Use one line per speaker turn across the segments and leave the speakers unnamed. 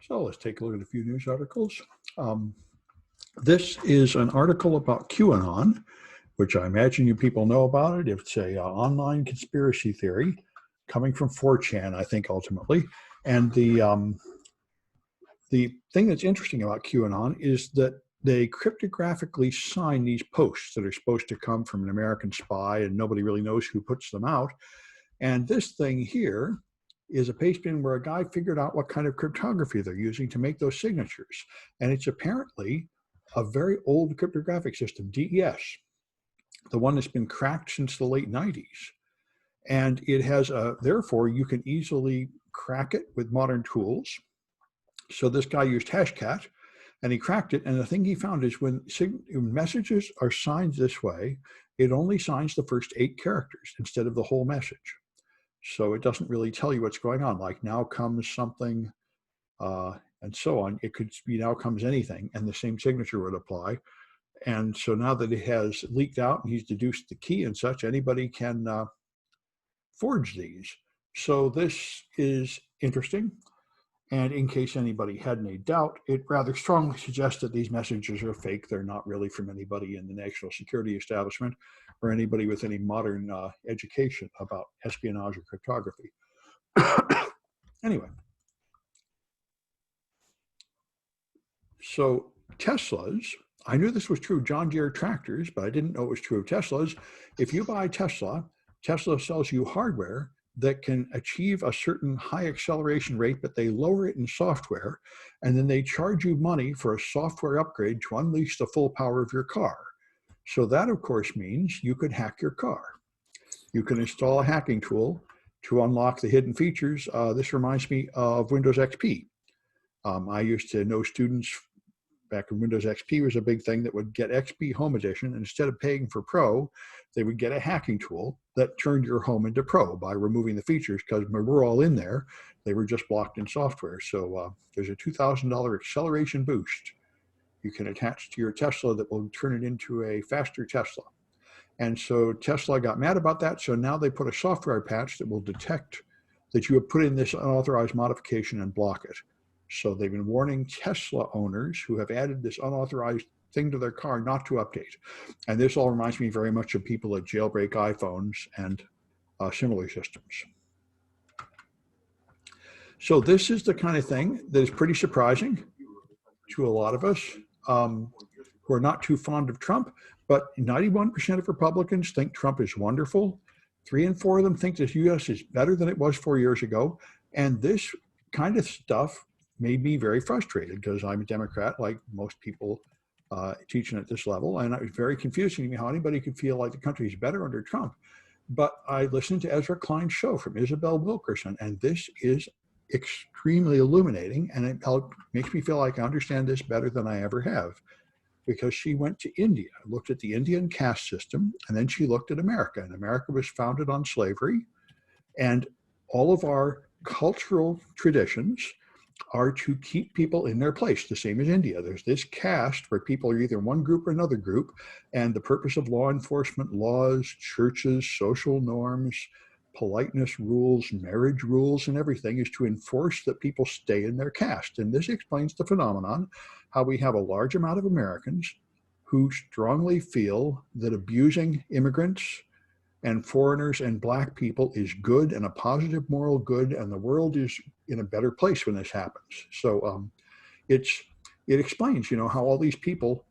So let's take a look at a few news articles. This is an article about QAnon, which I imagine you people know about it. It's a online conspiracy theory coming from 4chan, I think, ultimately. And the thing that's interesting about QAnon is that they cryptographically sign these posts that are supposed to come from an American spy, and nobody really knows who puts them out. And this thing here is a pastebin where a guy figured out what kind of cryptography they're using to make those signatures. And it's apparently a very old cryptographic system, DES, the one that's been cracked since the late 90s. And it has therefore, you can easily crack it with modern tools. So this guy used Hashcat and he cracked it. And the thing he found is when messages are signed this way, it only signs the first 8 characters instead of the whole message. So it doesn't really tell you what's going on, like now comes something and so on. It could be now comes anything, and the same signature would apply. And so now that it has leaked out and he's deduced the key and such, anybody can forge these. So this is interesting. And in case anybody had any doubt, it rather strongly suggests that these messages are fake. They're not really from anybody in the national security establishment or anybody with any modern education about espionage or cryptography. Anyway, so Teslas, I knew this was true of John Deere tractors, but I didn't know it was true of Teslas. If you buy Tesla, Tesla sells you hardware that can achieve a certain high acceleration rate, but they lower it in software, and then they charge you money for a software upgrade to unleash the full power of your car. So that, of course, means you could hack your car. You can install a hacking tool to unlock the hidden features. This reminds me of Windows XP. I used to know students back when Windows XP was a big thing that would get XP Home Edition, and instead of paying for Pro, they would get a hacking tool that turned your home into Pro by removing the features, because we're all in there. They were just blocked in software. So there's a $2,000 acceleration boost you can attach to your Tesla that will turn it into a faster Tesla. And so Tesla got mad about that. So now they put a software patch that will detect that you have put in this unauthorized modification and block it. So they've been warning Tesla owners who have added this unauthorized thing to their car not to update. And this all reminds me very much of people that jailbreak iPhones and similar systems. So this is the kind of thing that is pretty surprising to a lot of us who are not too fond of Trump, but 91% of Republicans think Trump is wonderful. 3 in 4 of them think the US is better than it was 4 years ago. And this kind of stuff made me very frustrated because I'm a Democrat, like most people teaching at this level. And it was very confusing to me how anybody could feel like the country is better under Trump. But I listened to Ezra Klein's show from Isabel Wilkerson, and this is extremely illuminating. And it makes me feel like I understand this better than I ever have, because she went to India, looked at the Indian caste system, and then she looked at America. And America was founded on slavery. And all of our cultural traditions are to keep people in their place, the same as India. There's this caste where people are either one group or another group, and the purpose of law enforcement, laws, churches, social norms, politeness rules, marriage rules, and everything is to enforce that people stay in their caste. And this explains the phenomenon, how we have a large amount of Americans who strongly feel that abusing immigrants and foreigners and Black people is good and a positive moral good, and the world is in a better place when this happens. So it explains, how all these people,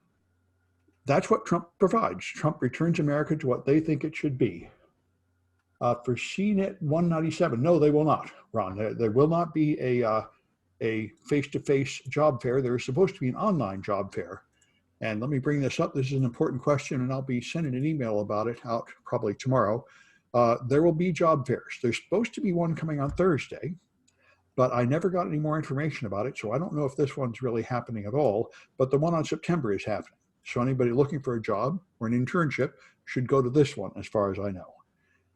that's what Trump provides. Trump returns America to what they think it should be. For CNIT 197, no, they will not, Ron. There will not be a face-to-face job fair. There is supposed to be an online job fair. And let me bring this up. This is an important question, and I'll be sending an email about it out probably tomorrow. There will be job fairs. There's supposed to be one coming on Thursday, but I never got any more information about it, so I don't know if this one's really happening at all, but the one on September is happening. So anybody looking for a job or an internship should go to this one, as far as I know.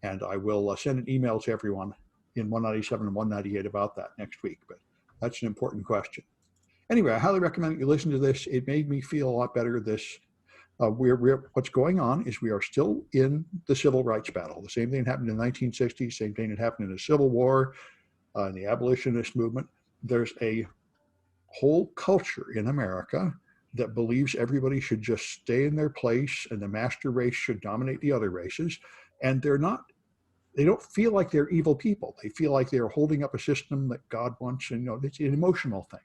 And I will send an email to everyone in 197 and 198 about that next week, but that's an important question. Anyway, I highly recommend that you listen to this. It made me feel a lot better. What's going on is we are still in the civil rights battle. The same thing happened in the 1960s, same thing that happened in the Civil War, in the abolitionist movement. There's a whole culture in America that believes everybody should just stay in their place and the master race should dominate the other races. And they don't feel like they're evil people. They feel like they're holding up a system that God wants, and it's an emotional thing.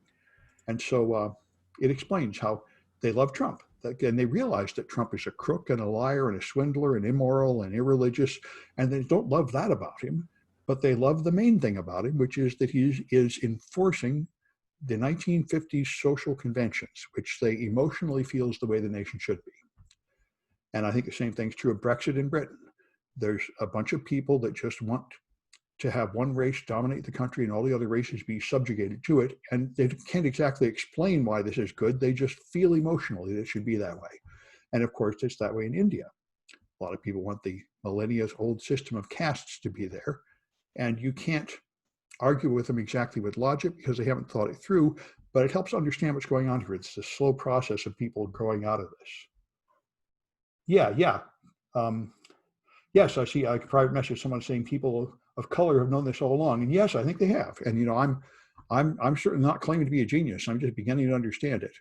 And so it explains how they love Trump. And they realize that Trump is a crook and a liar and a swindler and immoral and irreligious, and they don't love that about him, but they love the main thing about him, which is that he is enforcing the 1950s social conventions, which they emotionally feel is the way the nation should be. And I think the same thing's true of Brexit in Britain. There's a bunch of people that just want to have one race dominate the country and all the other races be subjugated to it. And they can't exactly explain why this is good. They just feel emotionally that it should be that way. And of course, it's that way in India. A lot of people want the millennia old system of castes to be there. And you can't argue with them exactly with logic because they haven't thought it through, but it helps understand what's going on here. It's the slow process of people growing out of this. Yeah. Yes, I see a private message, someone saying people of color have known this all along. And yes, I think they have. And I'm certainly not claiming to be a genius. I'm just beginning to understand it.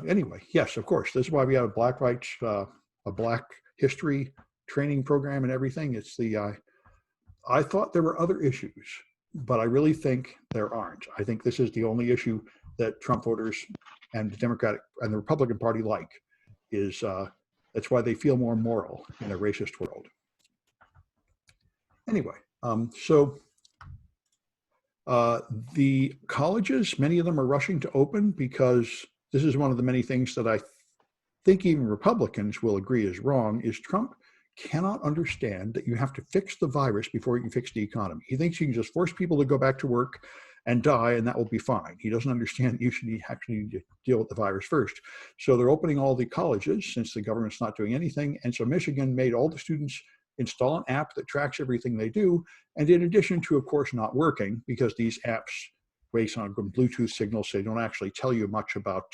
Anyway, yes, of course. This is why we have Black rights, a Black history training program and everything. It's I thought there were other issues, but I really think there aren't. I think this is the only issue that Trump voters and the Democratic and the Republican Party like is that's why they feel more moral in a racist world. Anyway, the colleges, many of them are rushing to open because this is one of the many things that I think even Republicans will agree is wrong, is Trump cannot understand that you have to fix the virus before you can fix the economy. He thinks you can just force people to go back to work and die, and that will be fine. He doesn't understand that you should actually deal with the virus first. So they're opening all the colleges since the government's not doing anything. And so Michigan made all the students install an app that tracks everything they do. And in addition to, of course, not working, because these apps based on Bluetooth signals, so they don't actually tell you much about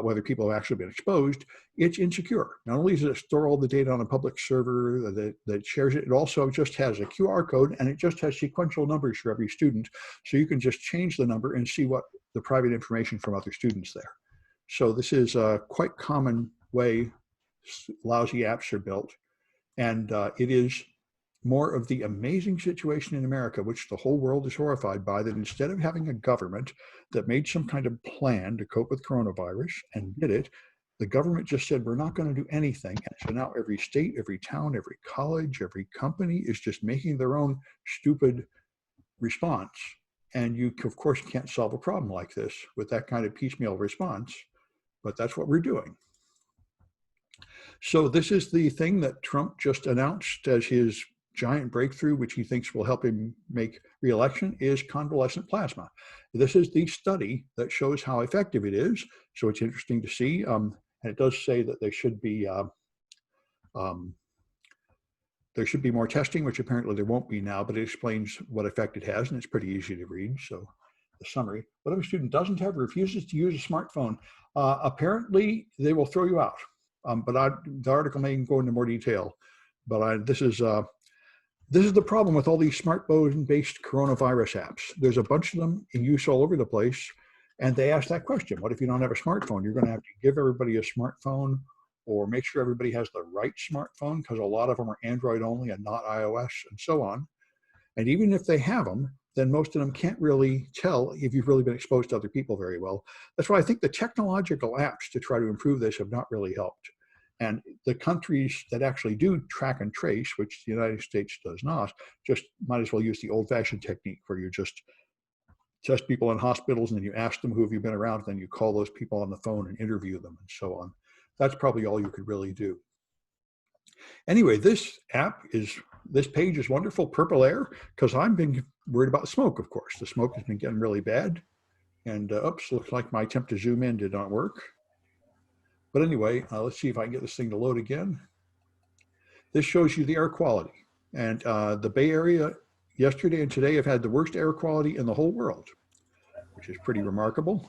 whether people have actually been exposed, it's insecure. Not only does it store all the data on a public server that shares it, it also just has a QR code and it just has sequential numbers for every student. So you can just change the number and see what the private information from other students there. So this is a quite common way lousy apps are built. And it is more of the amazing situation in America, which the whole world is horrified by, that instead of having a government that made some kind of plan to cope with coronavirus and did it, the government just said, we're not going to do anything. And so now every state, every town, every college, every company is just making their own stupid response. And you, of course, can't solve a problem like this with that kind of piecemeal response, but that's what we're doing. So this is the thing that Trump just announced as his giant breakthrough, which he thinks will help him make re-election, is convalescent plasma. This is the study that shows how effective it is. So it's interesting to see. And it does say that there should be more testing, which apparently there won't be now, but it explains what effect it has, and it's pretty easy to read. So the summary: what if a student doesn't have or refuses to use a smartphone? Apparently, they will throw you out. The article may go into more detail, but this is the problem with all these smartphone-based coronavirus apps. There's a bunch of them in use all over the place, and they ask that question: what if you don't have a smartphone? You're going to have to give everybody a smartphone, or make sure everybody has the right smartphone, because a lot of them are Android only and not iOS, and so on. And even if they have them, then most of them can't really tell if you've really been exposed to other people very well. That's why I think the technological apps to try to improve this have not really helped. And the countries that actually do track and trace, which the United States does not, just might as well use the old-fashioned technique where you just test people in hospitals and then you ask them who have you been around, and then you call those people on the phone and interview them and so on. That's probably all you could really do. Anyway, this page is wonderful, Purple Air, because I've been worried about smoke, of course. The smoke has been getting really bad. And oops, looks like my attempt to zoom in did not work. But anyway, let's see if I can get this thing to load again. This shows you the air quality. And the Bay Area yesterday and today have had the worst air quality in the whole world, which is pretty remarkable.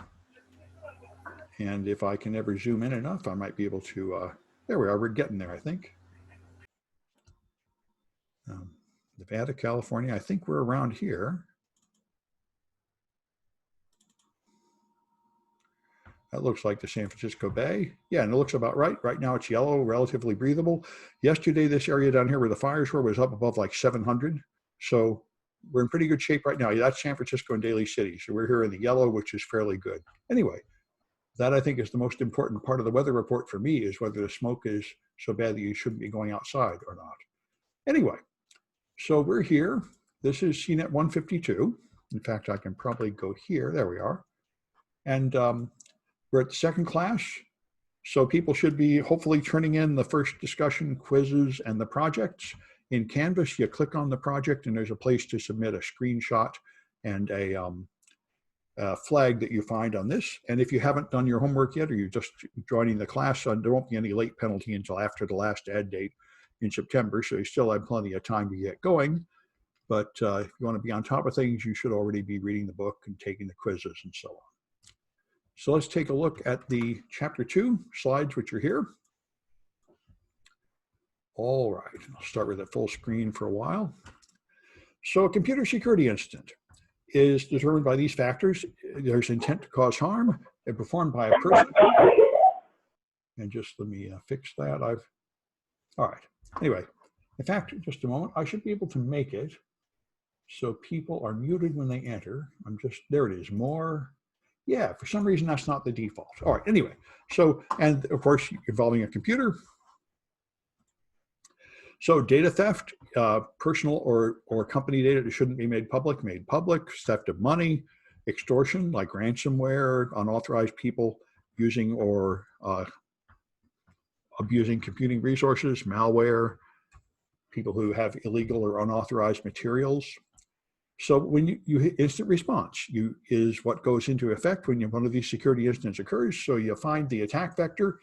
And if I can ever zoom in enough, I might be able to, there we are, we're getting there, I think. Nevada, California, I think we're around here. That looks like the San Francisco Bay. Yeah, and it looks about right. Right now it's yellow, relatively breathable. Yesterday, this area down here where the fires were was up above like 700. So we're in pretty good shape right now. That's San Francisco and Daly City. So we're here in the yellow, which is fairly good. Anyway, that I think is the most important part of the weather report for me, is whether the smoke is so bad that you shouldn't be going outside or not. Anyway, so we're here. This is CNIT 152. In fact, I can probably go here. There we are. And we're at the second class. So people should be hopefully turning in the first discussion, quizzes, and the projects. In Canvas, you click on the project and there's a place to submit a screenshot and a flag that you find on this. And if you haven't done your homework yet, or you're just joining the class, there won't be any late penalty until after the last add date in September. So you still have plenty of time to get going. But if you want to be on top of things, you should already be reading the book and taking the quizzes and so on. So let's take a look at the chapter 2 slides, which are here. All right, I'll start with a full screen for a while. So a computer security incident is determined by these factors. There's intent to cause harm and performed by a person. And just let me fix that. All right. Anyway, in fact, just a moment, I should be able to make it so people are muted when they enter. There it is, more. Yeah, for some reason, that's not the default. All right, anyway. So, and of course, involving a computer. So data theft, personal or company data that shouldn't be made public, theft of money, extortion like ransomware, unauthorized people using or abusing computing resources, malware, people who have illegal or unauthorized materials. So when you instant response is what goes into effect when one of these security incidents occurs. So you find the attack vector,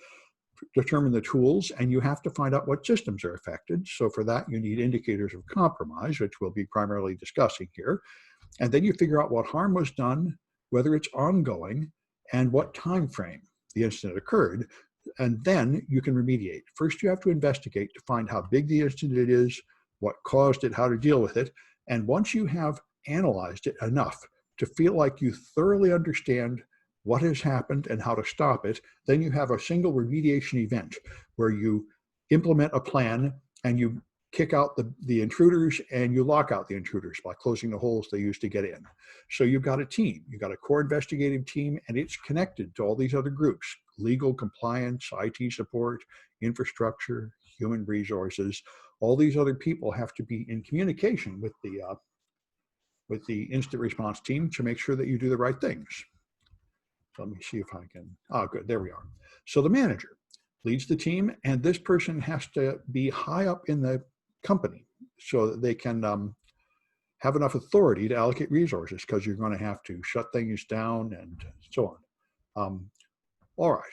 determine the tools, and you have to find out what systems are affected. So for that, you need indicators of compromise, which we'll be primarily discussing here. And then you figure out what harm was done, whether it's ongoing, and what time frame the incident occurred. And then you can remediate. First, you have to investigate to find how big the incident is, what caused it, how to deal with it. And once you have analyzed it enough to feel like you thoroughly understand what has happened and how to stop it, then you have a single remediation event where you implement a plan and you kick out the intruders and you lock out the intruders by closing the holes they used to get in. So you've got a team, you've got a core investigative team, and it's connected to all these other groups: legal, compliance, IT support, infrastructure, human resources. All these other people have to be in communication with the incident response team to make sure that you do the right things. So let me see if I can, good, there we are. So the manager leads the team, and this person has to be high up in the company so that they can have enough authority to allocate resources, because you're going to have to shut things down and so on. All right.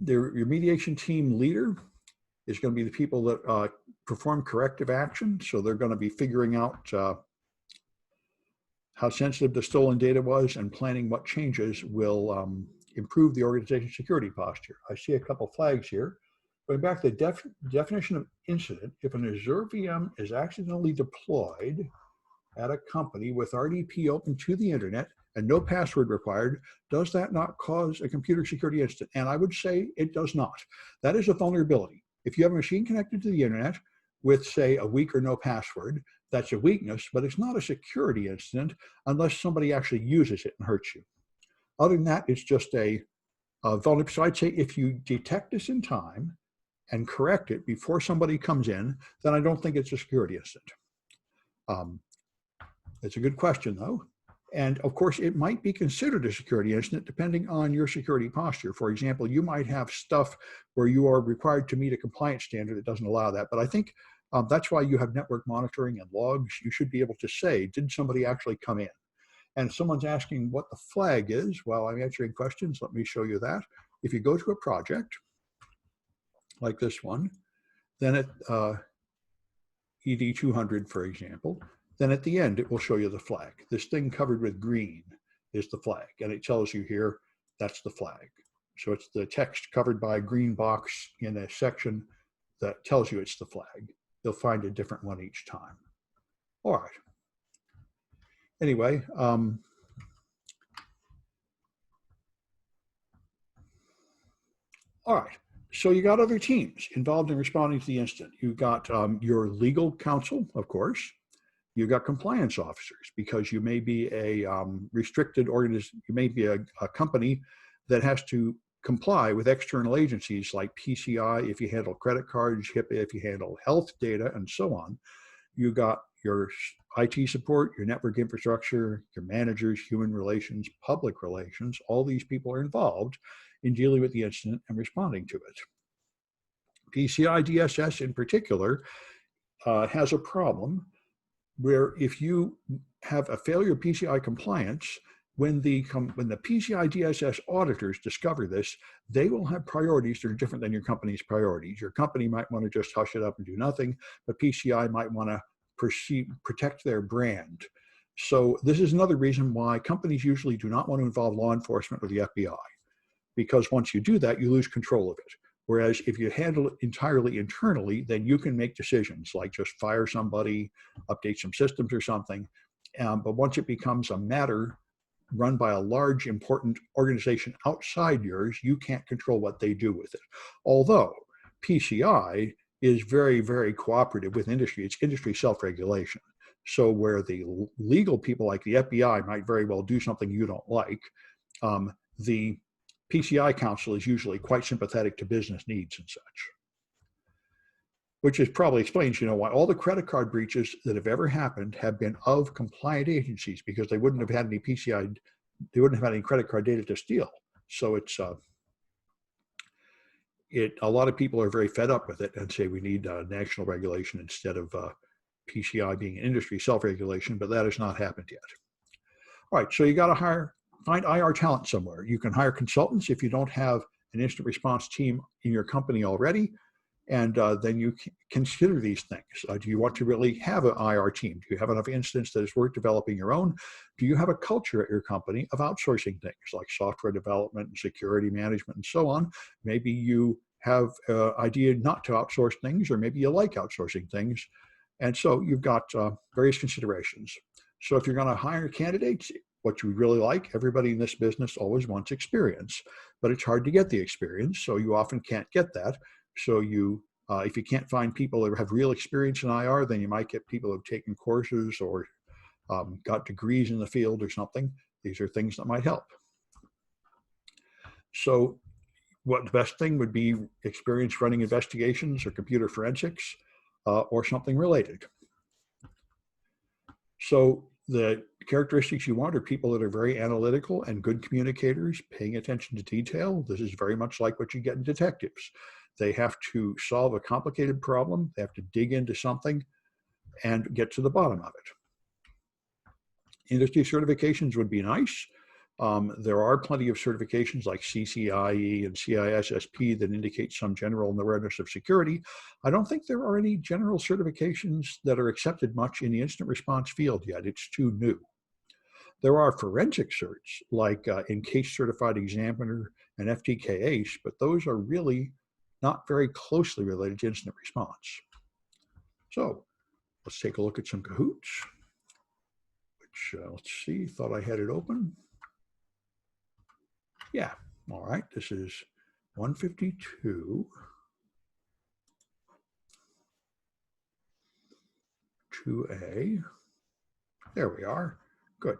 Your remediation team leader is going to be the people that perform corrective action. So they're going to be figuring out how sensitive the stolen data was and planning what changes will improve the organization's security posture. I see a couple flags here. Going back to the definition of incident, if an Azure VM is accidentally deployed at a company with RDP open to the internet and no password required, does that not cause a computer security incident? And I would say it does not. That is a vulnerability. If you have a machine connected to the internet with, say, a weak or no password, that's a weakness, but it's not a security incident unless somebody actually uses it and hurts you. Other than that, it's just a vulnerability. So I'd say if you detect this in time and correct it before somebody comes in, then I don't think it's a security incident. It's a good question, though. And of course, it might be considered a security incident depending on your security posture. For example, you might have stuff where you are required to meet a compliance standard that doesn't allow that. But I think that's why you have network monitoring and logs. You should be able to say, did somebody actually come in? And if someone's asking what the flag is while I'm answering questions, let me show you that. If you go to a project like this one, then at ED200, for example, then at the end, it will show you the flag. This thing covered with green is the flag, and it tells you here, that's the flag. So it's the text covered by a green box in a section that tells you it's the flag. You'll find a different one each time. All right. Anyway, All right. So you got other teams involved in responding to the incident. You've got your legal counsel, of course. You've got compliance officers because you may be a restricted organization. You may be a company that has to comply with external agencies like PCI if you handle credit cards, HIPAA if you handle health data, and so on. You got your IT support, your network infrastructure, your managers, human relations, public relations. All these people are involved in dealing with the incident and responding to it. PCI DSS in particular has a problem where if you have a failure of PCI compliance, when the PCI DSS auditors discover this, they will have priorities that are different than your company's priorities. Your company might want to just hush it up and do nothing, but PCI might want to protect their brand. So this is another reason why companies usually do not want to involve law enforcement or the FBI, because once you do that, you lose control of it. Whereas if you handle it entirely internally, then you can make decisions like just fire somebody, update some systems or something. But once it becomes a matter run by a large, important organization outside yours, you can't control what they do with it. Although PCI is very, very cooperative with industry. It's industry self-regulation. So where the legal people like the FBI might very well do something you don't like, the PCI counsel is usually quite sympathetic to business needs and such, which is probably explains, why all the credit card breaches that have ever happened have been of compliant agencies, because they wouldn't have had any PCI, they wouldn't have had any credit card data to steal. So it's a lot of people are very fed up with it and say we need national regulation instead of PCI being an industry self-regulation, but that has not happened yet. All right, so you got to find IR talent somewhere. You can hire consultants if you don't have an incident response team in your company already, and then you consider these things. Do you want to really have an IR team? Do you have enough incidents that it's worth developing your own? Do you have a culture at your company of outsourcing things like software development and security management and so on? Maybe you have an idea not to outsource things, or maybe you like outsourcing things. And so you've got various considerations. So if you're going to hire candidates, what you would really like, everybody in this business always wants experience, but it's hard to get the experience, so you often can't get that. So if you can't find people that have real experience in IR, then you might get people who have taken courses or got degrees in the field or something. These are things that might help. So what the best thing would be experience running investigations or computer forensics or something related. So the characteristics you want are people that are very analytical and good communicators, paying attention to detail. This is very much like what you get in detectives. They have to solve a complicated problem. They have to dig into something and get to the bottom of it. Industry certifications would be nice. There are plenty of certifications like CCIE and CISSP that indicate some general awareness of security. I don't think there are any general certifications that are accepted much in the incident response field yet. It's too new. There are forensic certs like in-case certified examiner and FTKH, but those are really not very closely related to incident response. So let's take a look at some Cahoots, which let's see, thought I had it open. Yeah, all right, this is 152, 2A. There we are, good.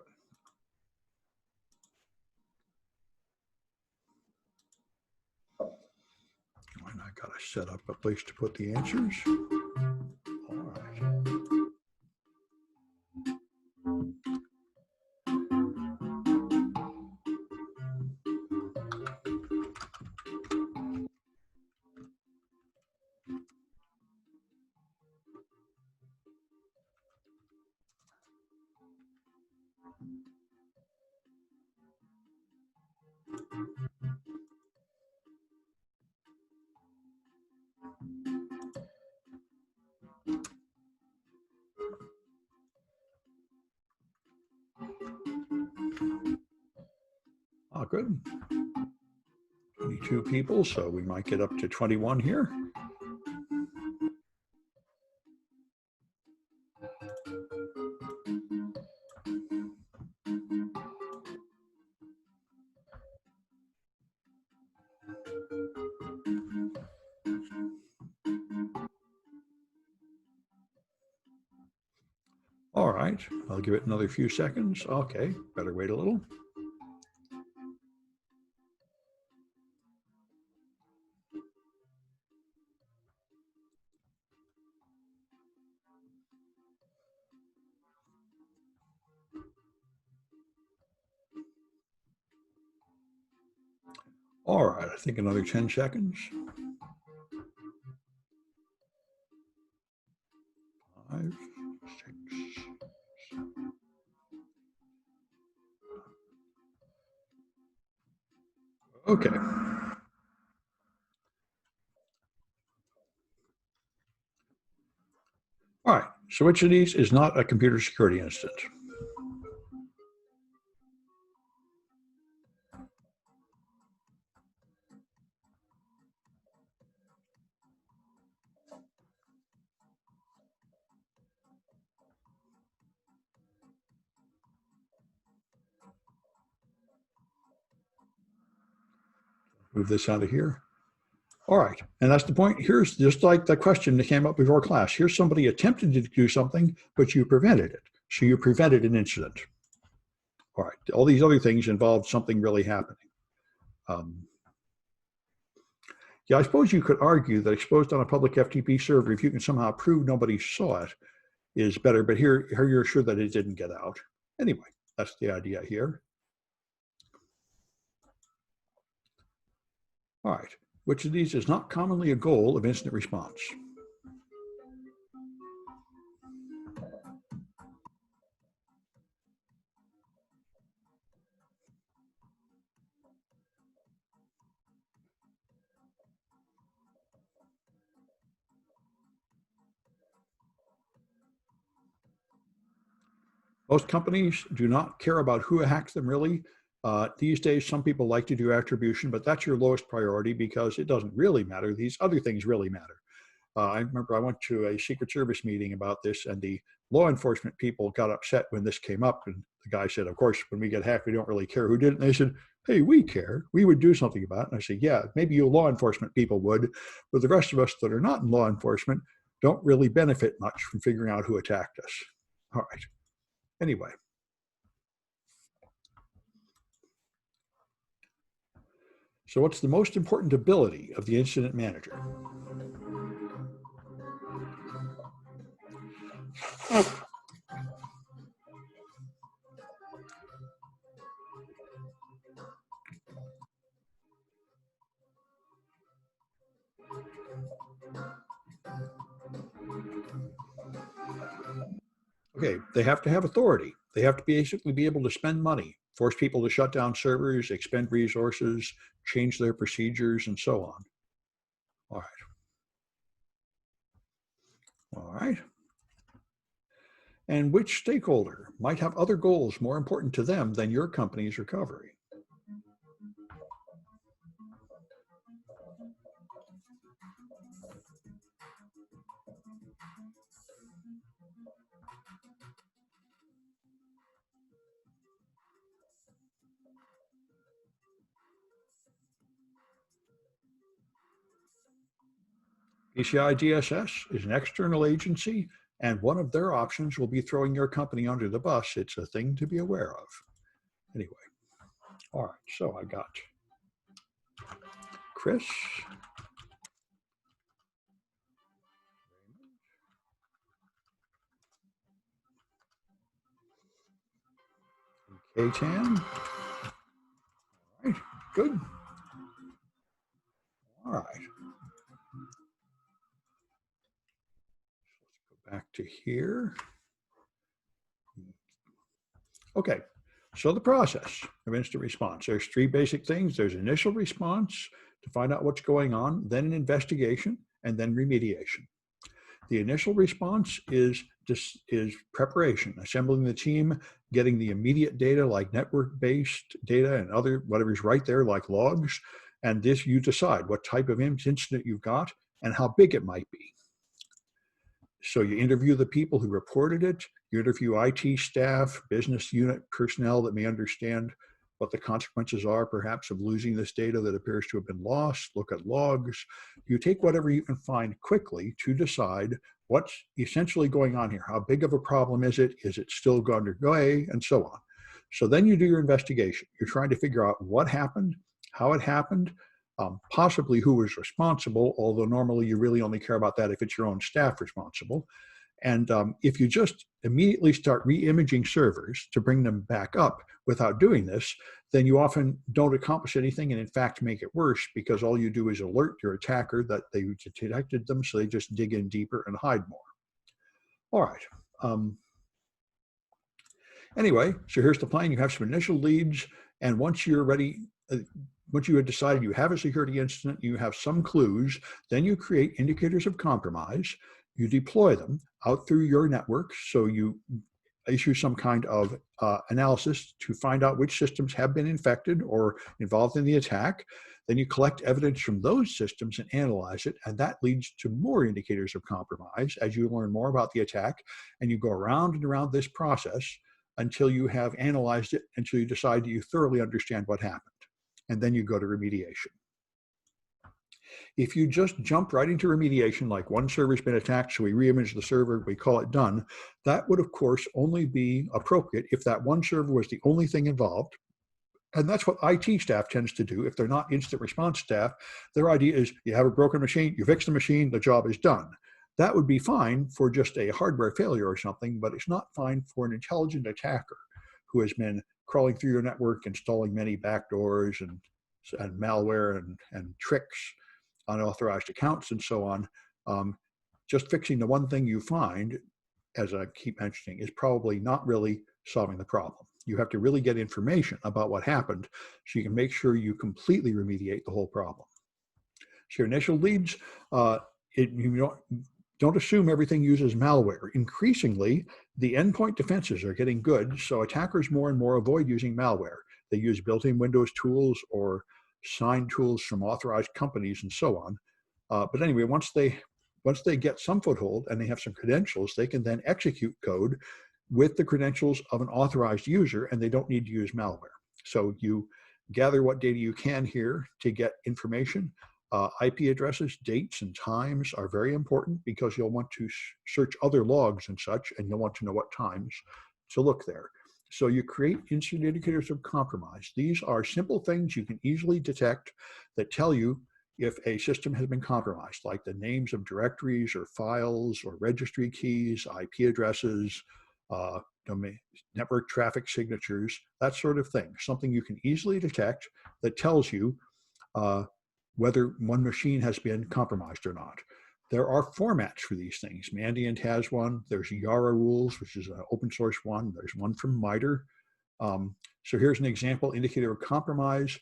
And I gotta set up a place to put the answers. All right. Oh, good. 22 people, so we might get up to 21 here. All right, I'll give it another few seconds. Okay, better wait a little. All right, I think another 10 seconds. 5, 6. Okay. All right, so which of these is not a computer security incident? Move this out of here. All right, and that's the point. Here's just like the question that came up before class. Here's somebody attempted to do something, but you prevented it. So you prevented an incident. All right, all these other things involved something really happening. Yeah, I suppose you could argue that exposed on a public FTP server, if you can somehow prove nobody saw it, is better, but here you're sure that it didn't get out. Anyway, that's the idea here. All right, which of these is not commonly a goal of incident response? Most companies do not care about who hacks them really. These days, some people like to do attribution, but that's your lowest priority because it doesn't really matter. These other things really matter. I remember I went to a Secret Service meeting about this, and the law enforcement people got upset when this came up. And the guy said, of course, when we get hacked, we don't really care who did it. And they said, hey, we care. We would do something about it. And I said, yeah, maybe you law enforcement people would, but the rest of us that are not in law enforcement don't really benefit much from figuring out who attacked us. All right. Anyway. So what's the most important ability of the incident manager? Okay, they have to have authority. They have to basically be able to spend money, force people to shut down servers, expend resources, change their procedures, and so on. All right. All right. And which stakeholder might have other goals more important to them than your company's recovery? PCI DSS is an external agency, and one of their options will be throwing your company under the bus. It's a thing to be aware of. Anyway, all right, so I got Chris, Ktan. All right, good. All right. Let's go back to here. Okay, so the process of instant response. There's three basic things. There's initial response to find out what's going on, then an investigation, and then remediation. The initial response is preparation, assembling the team, getting the immediate data like network-based data and other whatever's right there like logs. And this you decide what type of incident you've got and how big it might be. So you interview the people who reported it, you interview IT staff, business unit personnel that may understand what the consequences are perhaps of losing this data that appears to have been lost, look at logs. You take whatever you can find quickly to decide what's essentially going on here? How big of a problem is it? Is it still going to go away? And so on. So then you do your investigation. You're trying to figure out what happened, how it happened, possibly who was responsible, although normally you really only care about that if it's your own staff responsible. And if you just immediately start re-imaging servers to bring them back up without doing this, then you often don't accomplish anything and in fact make it worse, because all you do is alert your attacker that they detected them, so they just dig in deeper and hide more. All right. Anyway, so here's the plan. You have some initial leads, and once you're ready, once you have decided you have a security incident, you have some clues, then you create indicators of compromise. You deploy them out through your network. So you issue some kind of analysis to find out which systems have been infected or involved in the attack. Then you collect evidence from those systems and analyze it, and that leads to more indicators of compromise as you learn more about the attack, and you go around and around this process until you have analyzed it, until you decide that you thoroughly understand what happened. And then you go to remediation. If you just jump right into remediation, like one server's been attacked, so we reimage the server, we call it done, that would, of course, only be appropriate if that one server was the only thing involved. And that's what IT staff tends to do. If they're not incident response staff, their idea is you have a broken machine, you fix the machine, the job is done. That would be fine for just a hardware failure or something, but it's not fine for an intelligent attacker who has been crawling through your network, installing many backdoors and malware and tricks, unauthorized accounts, and so on. Just fixing the one thing you find, as I keep mentioning, is probably not really solving the problem. You have to really get information about what happened so you can make sure you completely remediate the whole problem. So your initial leads, you don't assume everything uses malware. Increasingly, the endpoint defenses are getting good, so attackers more and more avoid using malware. They use built-in Windows tools or signed tools from authorized companies and so on. But anyway, once they get some foothold and they have some credentials, they can then execute code with the credentials of an authorized user, and they don't need to use malware. So you gather what data you can here to get information. IP addresses, dates, and times are very important because you'll want to search other logs and such, and you'll want to know what times to look there. So you create incident indicators of compromise. These are simple things you can easily detect that tell you if a system has been compromised, like the names of directories or files or registry keys, IP addresses, domain, network traffic signatures, that sort of thing. Something you can easily detect that tells you whether one machine has been compromised or not. There are formats for these things. Mandiant has one. There's Yara rules, which is an open source one. There's one from MITRE. So here's an example indicator of compromise,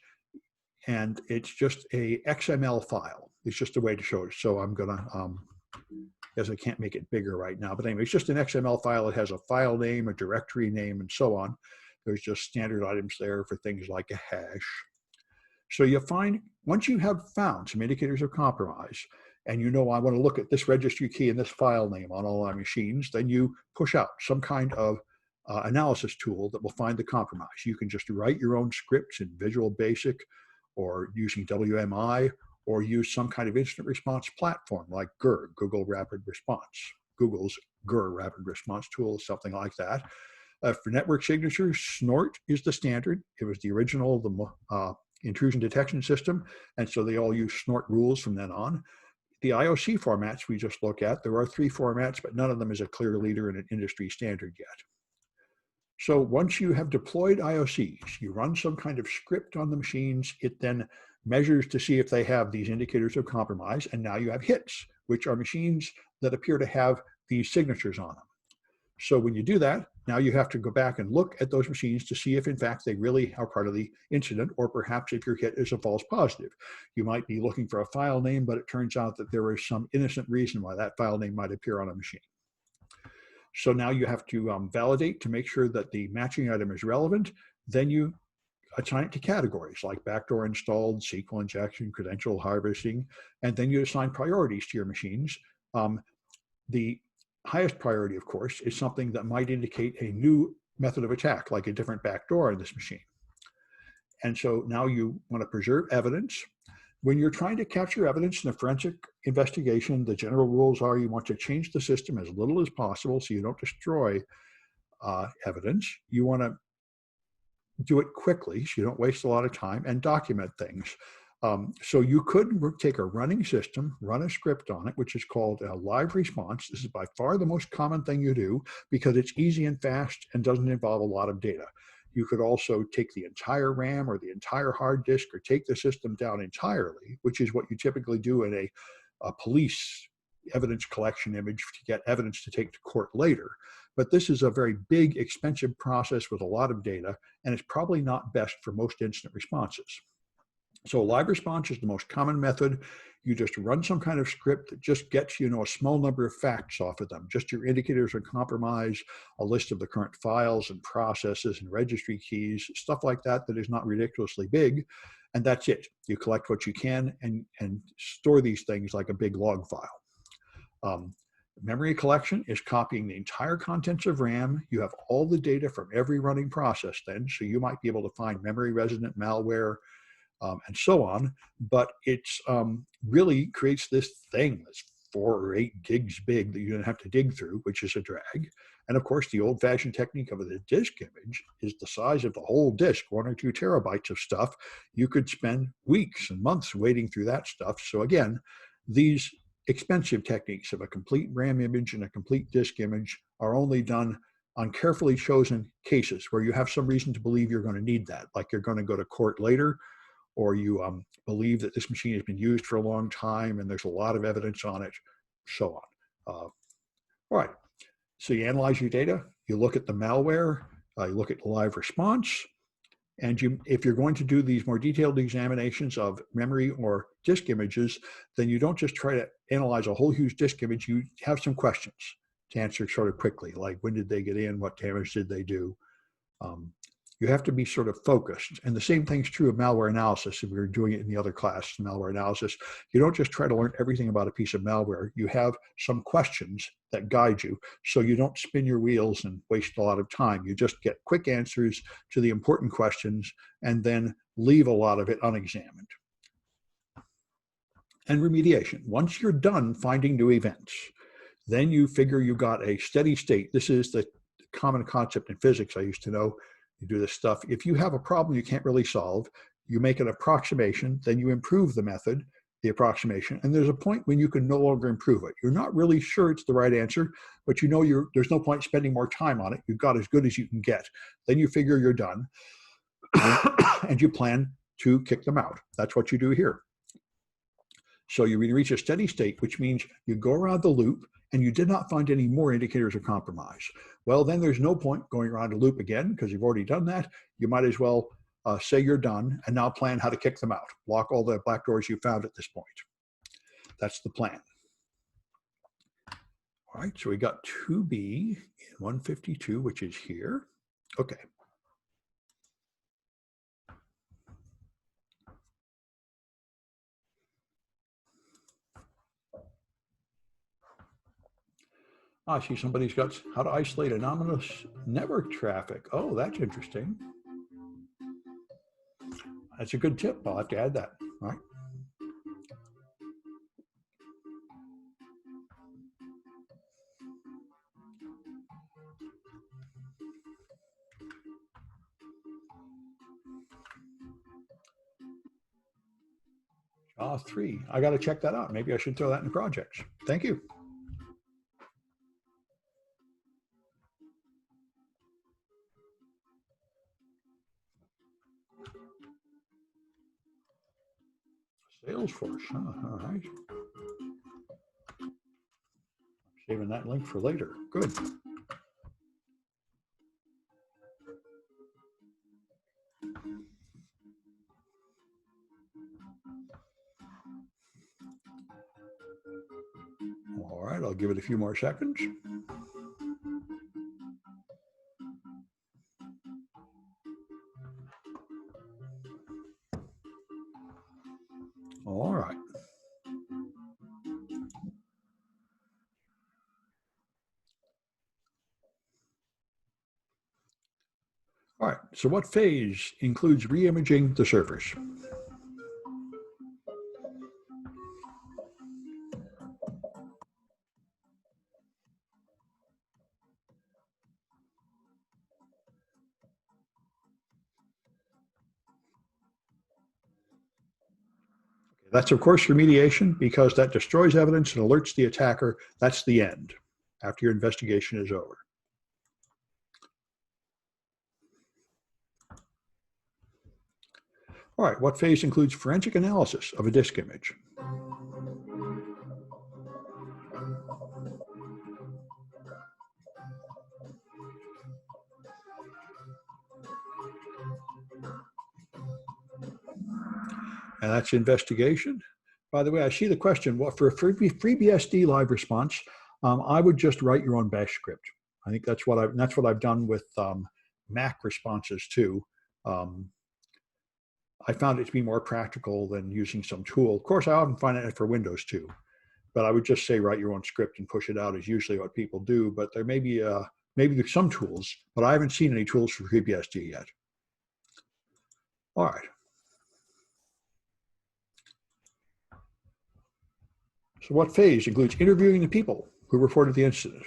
and it's just a XML file. It's just a way to show it. So I'm gonna, as I can't make it bigger right now, but anyway, it's just an XML file. It has a file name, a directory name, and so on. There's just standard items there for things like a hash. So you find, once you have found some indicators of compromise, and you know I want to look at this registry key and this file name on all my machines, then you push out some kind of analysis tool that will find the compromise. You can just write your own scripts in Visual Basic or using WMI, or use some kind of incident response platform like GR, Google Rapid Response, Google's GR Rapid Response tool, something like that. For network signatures, SNORT is the standard. It was the original intrusion detection system, and so they all use SNORT rules from then on. The IOC formats we just look at, there are 3 formats, but none of them is a clear leader in an industry standard yet. So once you have deployed IOCs, you run some kind of script on the machines, it then measures to see if they have these indicators of compromise, and now you have hits, which are machines that appear to have these signatures on them. So when you do that, now you have to go back and look at those machines to see if in fact they really are part of the incident, or perhaps if your hit is a false positive. You might be looking for a file name, but it turns out that there is some innocent reason why that file name might appear on a machine. So now you have to validate to make sure that the matching item is relevant. Then you assign it to categories like backdoor installed, SQL injection, credential harvesting, and then you assign priorities to your machines. The highest priority, of course, is something that might indicate a new method of attack, like a different backdoor in this machine. And so now you want to preserve evidence. When you're trying to capture evidence in a forensic investigation, the general rules are you want to change the system as little as possible so you don't destroy evidence. You want to do it quickly so you don't waste a lot of time, and document things. So you could take a running system, run a script on it, which is called a live response. This is by far the most common thing you do because it's easy and fast and doesn't involve a lot of data. You could also take the entire RAM or the entire hard disk, or take the system down entirely, which is what you typically do in a police evidence collection image to get evidence to take to court later. But this is a very big, expensive process with a lot of data, and it's probably not best for most incident responses. So a live response is the most common method. You just run some kind of script that just gets, a small number of facts off of them, just your indicators of compromise, a list of the current files and processes and registry keys, stuff like that that is not ridiculously big, and that's it. You collect what you can and store these things like a big log file. Memory collection is copying the entire contents of RAM. You have all the data from every running process then, so you might be able to find memory resident malware, and so on, but it's really creates this thing that's 4 or 8 gigs big that you don't have to dig through, which is a drag. And of course, the old-fashioned technique of the disk image is the size of the whole disk, 1 or 2 terabytes of stuff. You could spend weeks and months wading through that stuff. So again, these expensive techniques of a complete RAM image and a complete disk image are only done on carefully chosen cases where you have some reason to believe you're going to need that, like you're going to go to court later, or you believe that this machine has been used for a long time and there's a lot of evidence on it, so on. All right, so you analyze your data, you look at the malware, you look at the live response, and if you're going to do these more detailed examinations of memory or disk images, then you don't just try to analyze a whole huge disk image, you have some questions to answer sort of quickly, like when did they get in, what damage did they do? You have to be sort of focused. And the same thing's true of malware analysis. If we were doing it in the other class, malware analysis, you don't just try to learn everything about a piece of malware. You have some questions that guide you so you don't spin your wheels and waste a lot of time. You just get quick answers to the important questions and then leave a lot of it unexamined. And remediation. Once you're done finding new events, then you figure you got a steady state. This is the common concept in physics I used to know. You do this stuff. If you have a problem you can't really solve, you make an approximation, then you improve the method, the approximation, and there's a point when you can no longer improve it. You're not really sure it's the right answer, but you know there's no point spending more time on it. You've got as good as you can get. Then you figure you're done, and you plan to kick them out. That's what you do here. So you reach a steady state, which means you go around the loop and you did not find any more indicators of compromise. Well, then there's no point going around a loop again because you've already done that. You might as well say you're done and now plan how to kick them out. Block all the black doors you found at this point. That's the plan. All right, so we got 2B in 152, which is here. Okay. I see somebody's got how to isolate anonymous network traffic. Oh, that's interesting. That's a good tip. I'll have to add that. All right. Jaw 3. I got to check that out. Maybe I should throw that in projects. Thank you. Salesforce, huh? All right. Saving that link for later. Good. All right, I'll give it a few more seconds. All right. All right, so what phase includes re-imaging the servers? That's, of course, remediation, because that destroys evidence and alerts the attacker. That's the end after your investigation is over. All right, what phase includes forensic analysis of a disk image? And that's investigation. By the way, I see the question, well, for a FreeBSD live response, I would just write your own bash script. I think that's what I've done with Mac responses too. I found it to be more practical than using some tool. Of course, I often find it for Windows too, but I would just say write your own script and push it out is usually what people do. But there may be maybe there's some tools, but I haven't seen any tools for FreeBSD yet. All right. So what phase includes interviewing the people who reported the incident?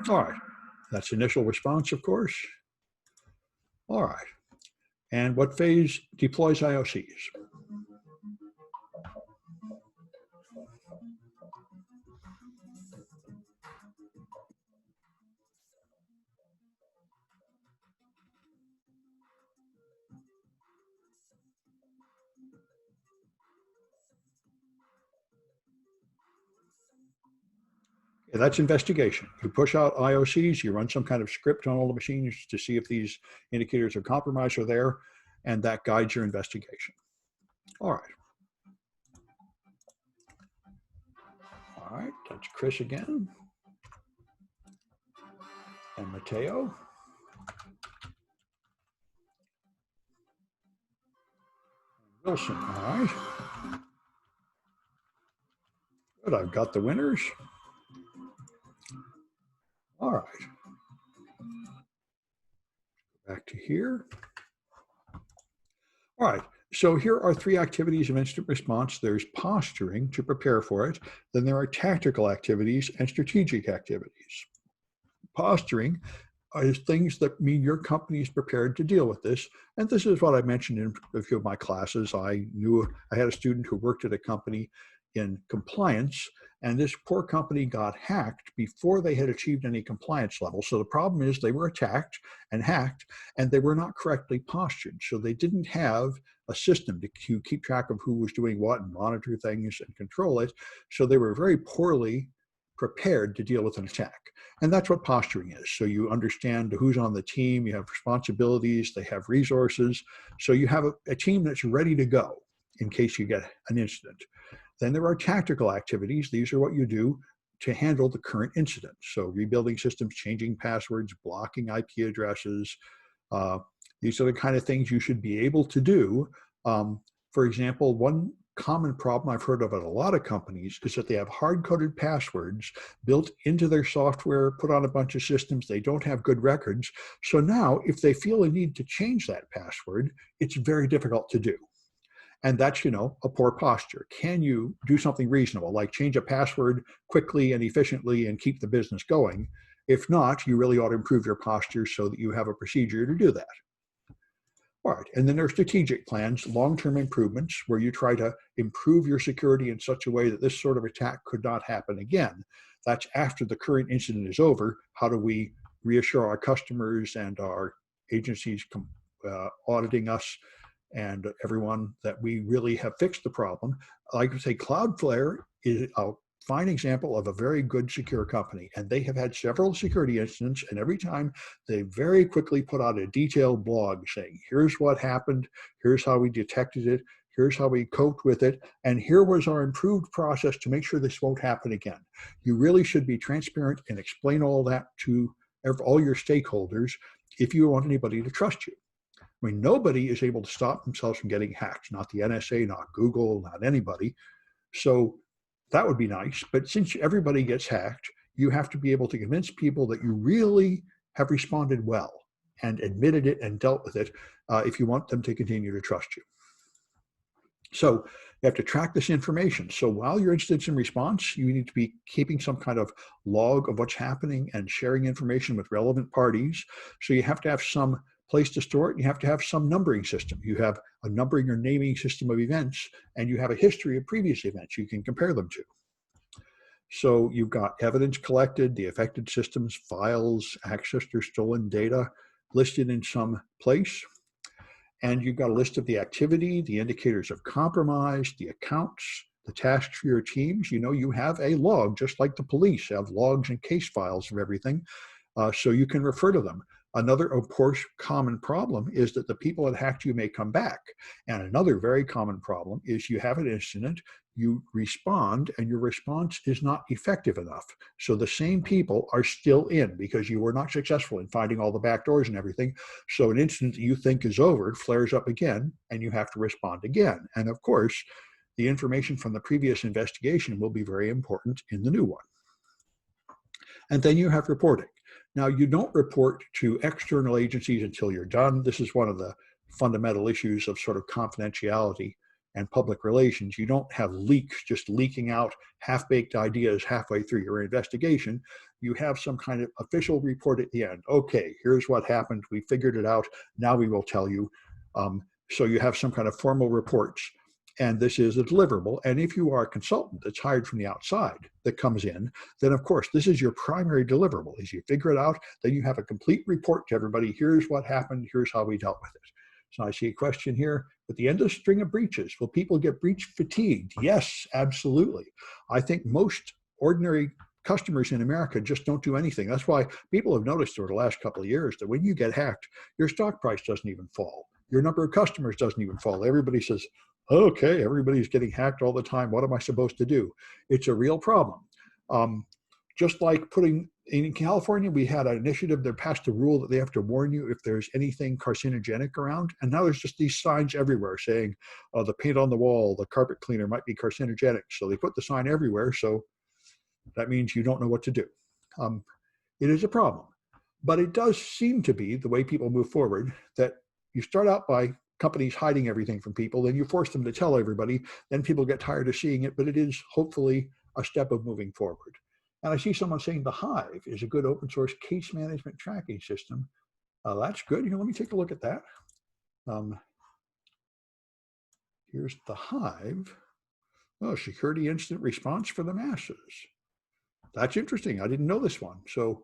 All right, that's initial response, of course. All right, and what phase deploys IOCs? Okay, that's investigation. You push out IOCs, you run some kind of script on all the machines to see if these indicators of compromise are there, and that guides your investigation. All right. All right, that's Chris again. And Mateo. Wilson, all right. Good, I've got the winners. All right. Back to here. All right, so here are 3 activities of incident response. There's posturing to prepare for it. Then there are tactical activities and strategic activities. Posturing is things that mean your company is prepared to deal with this. And this is what I mentioned in a few of my classes. I had a student who worked at a company in compliance, and this poor company got hacked before they had achieved any compliance level. So the problem is they were attacked and hacked, and they were not correctly postured. So they didn't have a system to keep track of who was doing what and monitor things and control it. So they were very poorly prepared to deal with an attack. And that's what posturing is. So you understand who's on the team, you have responsibilities, they have resources. So you have a team that's ready to go in case you get an incident. Then there are tactical activities. These are what you do to handle the current incident. So rebuilding systems, changing passwords, blocking IP addresses. These are the kind of things you should be able to do. For example, one common problem I've heard of at a lot of companies is that they have hard-coded passwords built into their software, put on a bunch of systems. They don't have good records. So now if they feel a need to change that password, it's very difficult to do. And that's, a poor posture. Can you do something reasonable, like change a password quickly and efficiently and keep the business going? If not, you really ought to improve your posture so that you have a procedure to do that. All right, and then there are strategic plans, long-term improvements, where you try to improve your security in such a way that this sort of attack could not happen again. That's after the current incident is over. How do we reassure our customers and our agencies auditing us and everyone that we really have fixed the problem? Like I say, Cloudflare is a fine example of a very good secure company, and they have had several security incidents, and every time they very quickly put out a detailed blog saying, here's what happened, here's how we detected it, here's how we coped with it, and here was our improved process to make sure this won't happen again. You really should be transparent and explain all that to all your stakeholders if you want anybody to trust you. I mean, nobody is able to stop themselves from getting hacked, not the NSA, not Google, not anybody. So that would be nice. But since everybody gets hacked, you have to be able to convince people that you really have responded well and admitted it and dealt with it if you want them to continue to trust you. So you have to track this information. So while you're incident and response, you need to be keeping some kind of log of what's happening and sharing information with relevant parties. So you have to have some place to store it. You have to have some numbering system. You have a numbering or naming system of events, and you have a history of previous events you can compare them to. So you've got evidence collected, the affected systems, files, accessed or stolen data listed in some place. And you've got a list of the activity, the indicators of compromise, the accounts, the tasks for your teams. You know, you have a log, just like the police have logs and case files of everything, so you can refer to them. Another, of course, common problem is that the people that hacked you may come back. And another very common problem is you have an incident, you respond, and your response is not effective enough. So the same people are still in because you were not successful in finding all the back doors and everything. So an incident that you think is over flares up again, and you have to respond again. And of course, the information from the previous investigation will be very important in the new one. And then you have reporting. Now, you don't report to external agencies until you're done. This is one of the fundamental issues of sort of confidentiality and public relations. You don't have leaks just leaking out half-baked ideas halfway through your investigation. You have some kind of official report at the end. Okay, here's what happened. We figured it out. Now we will tell you. So you have some kind of formal reports. And this is a deliverable. And if you are a consultant that's hired from the outside that comes in, then of course, this is your primary deliverable. As you figure it out, then you have a complete report to everybody. Here's what happened. Here's how we dealt with it. So I see a question here. At the end of the string of breaches, will people get breach fatigued? Yes, absolutely. I think most ordinary customers in America just don't do anything. That's why people have noticed over the last couple of years that when you get hacked, your stock price doesn't even fall. Your number of customers doesn't even fall. Everybody says, okay, everybody's getting hacked all the time. What am I supposed to do? It's a real problem. Just like in California, we had an initiative that passed a rule that they have to warn you if there's anything carcinogenic around. And now there's just these signs everywhere saying the paint on the wall, the carpet cleaner might be carcinogenic. So they put the sign everywhere. So that means you don't know what to do. It is a problem. But it does seem to be the way people move forward that you start out by companies hiding everything from people, then you force them to tell everybody, then people get tired of seeing it, but it is hopefully a step of moving forward. And I see someone saying the Hive is a good open source case management tracking system. That's good. Let me take a look at that. Here's the Hive. Oh, security incident response for the masses. That's interesting. I didn't know this one. So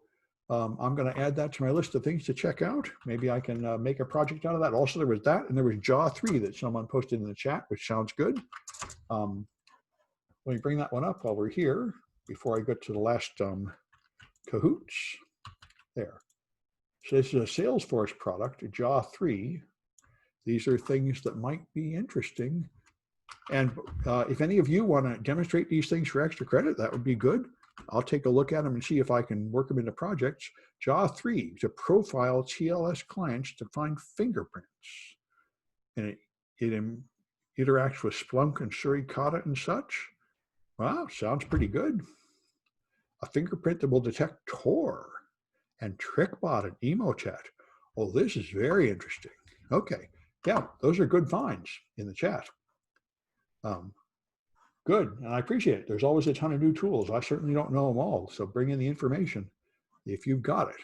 I'm going to add that to my list of things to check out. Maybe I can make a project out of that. Also, there was that, and there was Jaw 3 that someone posted in the chat, which sounds good. Let me bring that one up while we're here before I get to the last cahoots. There. So this is a Salesforce product, Jaw 3. These are things that might be interesting. And if any of you want to demonstrate these things for extra credit, that would be good. I'll take a look at them and see if I can work them into projects. Jaw 3 to profile TLS clients to find fingerprints. And it interacts with Splunk and Suricata and such. Wow, sounds pretty good. A fingerprint that will detect Tor and TrickBot and EmoChat. Oh, this is very interesting. Okay, yeah, those are good finds in the chat. Good, and I appreciate it. There's always a ton of new tools. I certainly don't know them all, so bring in the information if you've got it.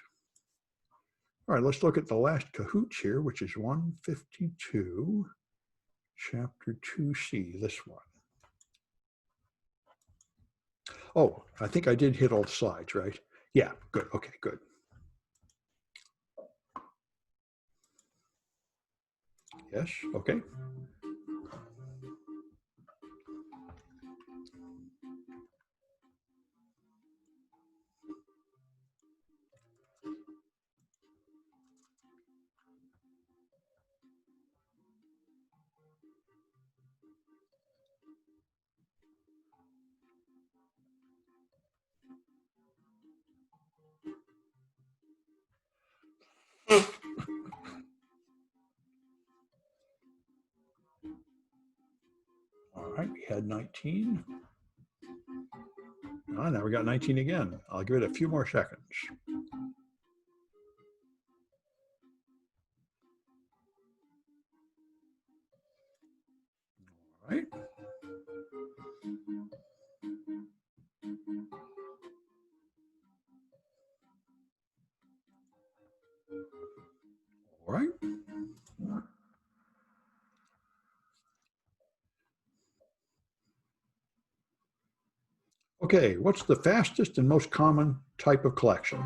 All right, let's look at the last cahoots here, which is 152, chapter 2C, this one. Oh, I think I did hit all the slides, right? Yeah, good, okay, good. Yes, okay. All right, we had 19. Now we got 19 again. I'll give it a few more seconds. right. All right. Okay, what's the fastest and most common type of collection?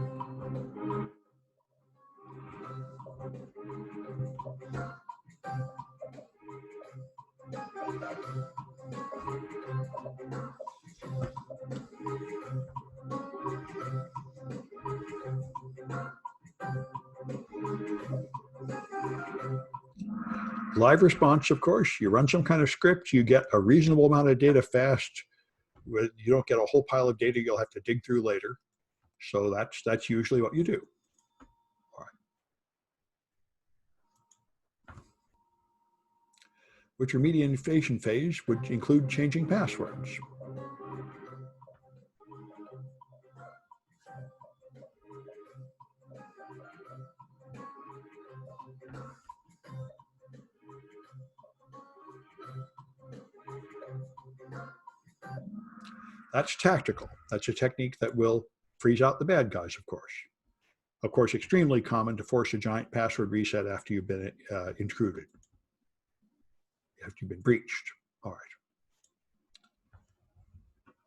Live response, of course. You run some kind of script, you get a reasonable amount of data fast. You don't get a whole pile of data you'll have to dig through later. So that's usually what you do. All right. Which remediation phase would include changing passwords? That's tactical. That's a technique that will freeze out the bad guys, of course. Of course, extremely common to force a giant password reset after you've been intruded, after you've been breached. All right.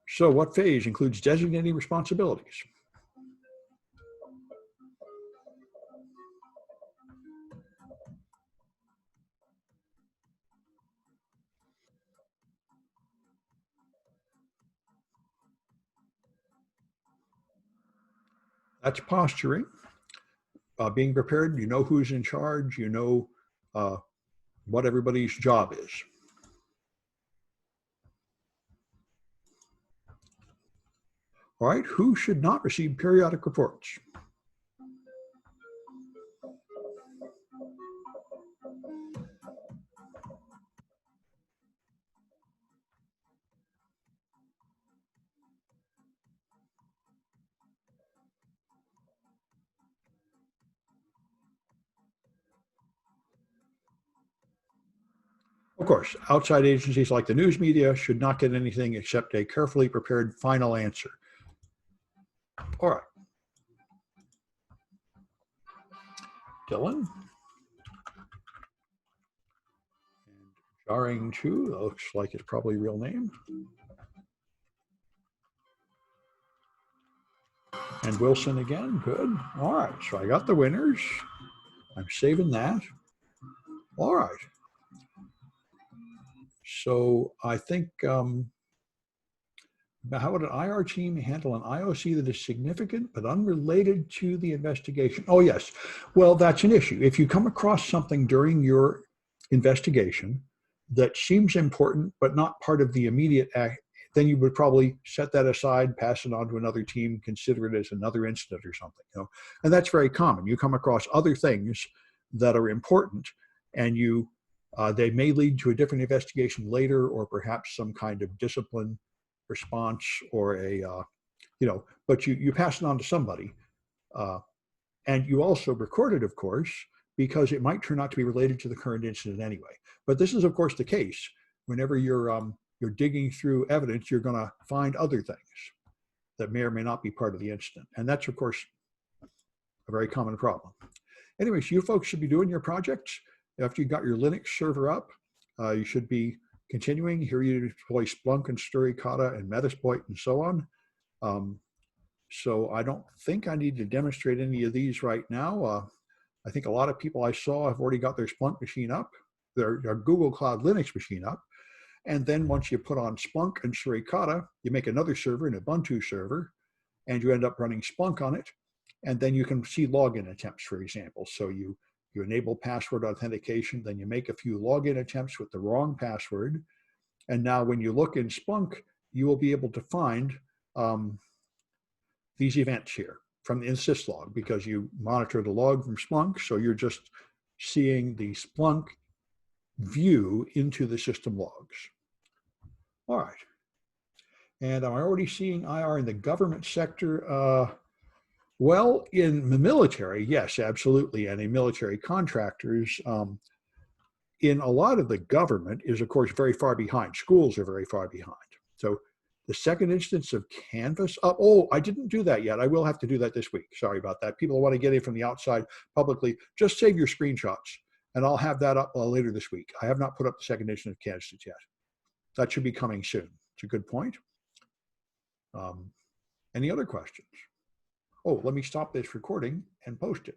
So what phase includes designating responsibilities? That's posturing. Being prepared, you know who's in charge, you know what everybody's job is. All right, who should not receive periodic reports? Of course, outside agencies like the news media should not get anything except a carefully prepared final answer. All right. Dylan. And Jarring Chu, that looks like it's probably a real name. And Wilson again, good. All right, so I got the winners. I'm saving that. All right. So I think, how would an IR team handle an IOC that is significant but unrelated to the investigation? Oh, yes. Well, that's an issue. If you come across something during your investigation that seems important but not part of the immediate act, then you would probably set that aside, pass it on to another team, consider it as another incident or something. You know? And that's very common. You come across other things that are important, and they may lead to a different investigation later, or perhaps some kind of discipline response, or but you pass it on to somebody. And you also record it, of course, because it might turn out to be related to the current incident anyway. But this is, of course, the case. Whenever you're digging through evidence, you're going to find other things that may or may not be part of the incident. And that's, of course, a very common problem. Anyways, you folks should be doing your projects. After you got your Linux server up, you should be continuing. Here you deploy Splunk and Suricata and Metasploit and so on. So I don't think I need to demonstrate any of these right now. I think a lot of people I saw have already got their Splunk machine up, their Google Cloud Linux machine up. And then once you put on Splunk and Suricata, you make another server, an Ubuntu server, and you end up running Splunk on it. And then you can see login attempts, for example. So you enable password authentication, then you make a few login attempts with the wrong password. And now when you look in Splunk, you will be able to find these events here from the insist log, because you monitor the log from Splunk. So you're just seeing the Splunk view into the system logs. All right. And am I already seeing IR in the government sector? Well, in the military, yes, absolutely. And in military contractors, in a lot of the government is, of course, very far behind. Schools are very far behind. So the second instance of Canvas, oh, I didn't do that yet. I will have to do that this week. Sorry about that. People want to get in from the outside publicly, just save your screenshots, and I'll have that up later this week. I have not put up the second instance of Canvas yet. That should be coming soon. It's a good point. Any other questions? Oh, let me stop this recording and post it.